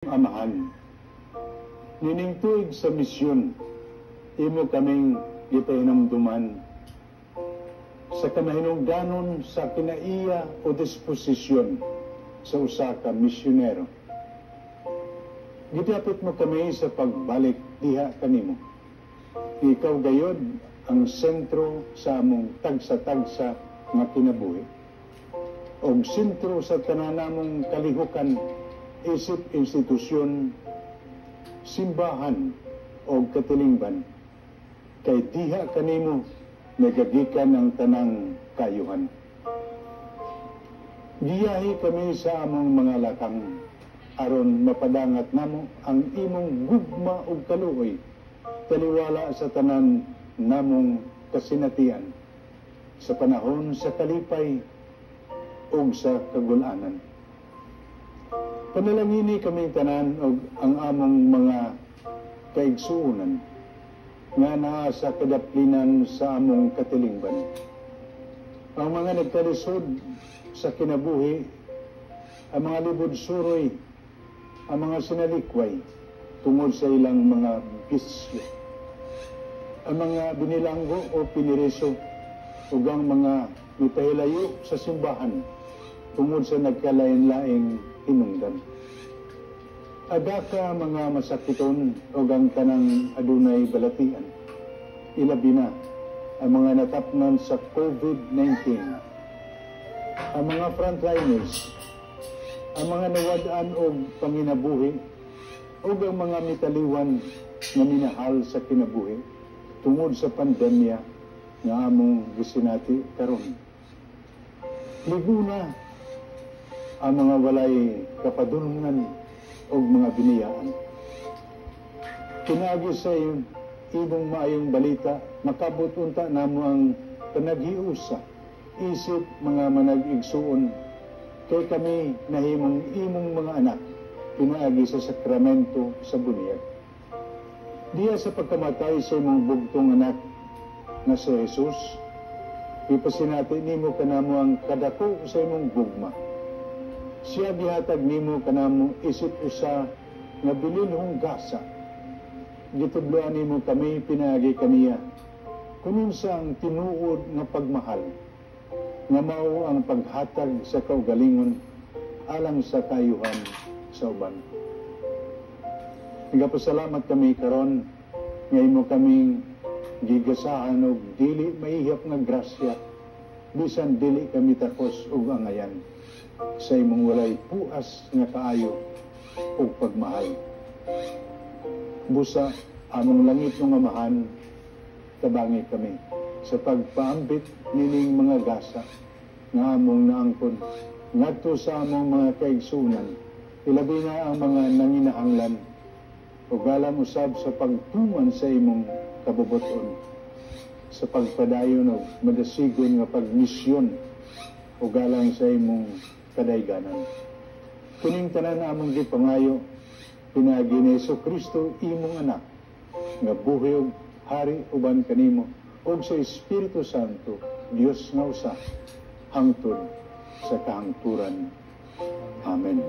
Amahan, nining tuig sa misyon, imo kaming gipahinamduman sa kamahinungdanon sa kinaiya o disposisyon sa usa ka misyonero. Gidapit mo kami sa pagbalik diha kanimo. Ikaw gayod ang sentro sa among tagsa-tagsa nga kinabuhi o sentro sa tananamong kalihukan, isip institusyon, simbahan o katilingban, kay diha kanimo nagagikan ang tanang kayuhan. Giyahi kami sa among mga lakang aron mapadangat namo ang imong gugma ug kaluoy taliwala sa tanan namong kasinatian sa panahon sa kalipay ug sa kagul-anan. Panalangini kaming tanan og ang among mga kaigsuonan nga naa sa kadaplinan sa among katilingban. Ang mga nagkalisod sa kinabuhi, ang mga libod suroy, ang mga sinalikway tungod sa ilang mga bisyo, ang mga binilanggo o piniriso, ug ang mga mipahilayo sa simbahan tungod sa nagkalain-laing hinungdan. Ada ka mga masakiton o ang tanang adunay balatian. Ilabi na ang mga natapnan sa COVID-19. Ang mga frontliners, ang mga nawadaan o panginabuhi o ang mga mitaliwan na minahal sa kinabuhi tungod sa pandemya nga among gisinati karon. Liguna ang mga walay kapadulungan o mga biniyaan. Pinagi sa imong maayong balita, makabot unta namo ang panaghiusa, isip mga manag-igsuon, kay kami nahimong imong mga anak, pinaagi sa sakramento sa bunyag. Diya sa pagkamatay sa imong bugtong anak na si Jesus, ipasinati nimo kanamo ang kadako sa imong gugma. Siya gihatag nimo kanamo isip usa nga bilinhong gasa. Gitudloan nimo kami pinaagi kaniya kunin sa ang tinuod nga pagmahal nga mao ang paghatag sa kaugalingon alang sa kayuhan sa uban. Nagapasalamat kami karon nga imo kaming gigasahan og dili maihap nga grasya bisan dili kami takos og angayan sa imong walay puas nga kaayo o pagmahal. Busa, among langit ng amahan, tabangi kami sa pagpaambit nining mga gasa nga among naangkon ngadto sa among mga kaigsunan, ilabi na ang mga nanginahanglan o galang usab sa pagtuman sa imong kabubuton, sa pagpadayon o madasigon nga pagmisyon o galang sa imong kadayganan. Kuning tanan among gipangayo, pinaagi ni Jesucristo imong anak, nga buhi og hari uban kanimo, og sa Espiritu Santo, Dios nga usa, hangtod sa kahangturan. Amen.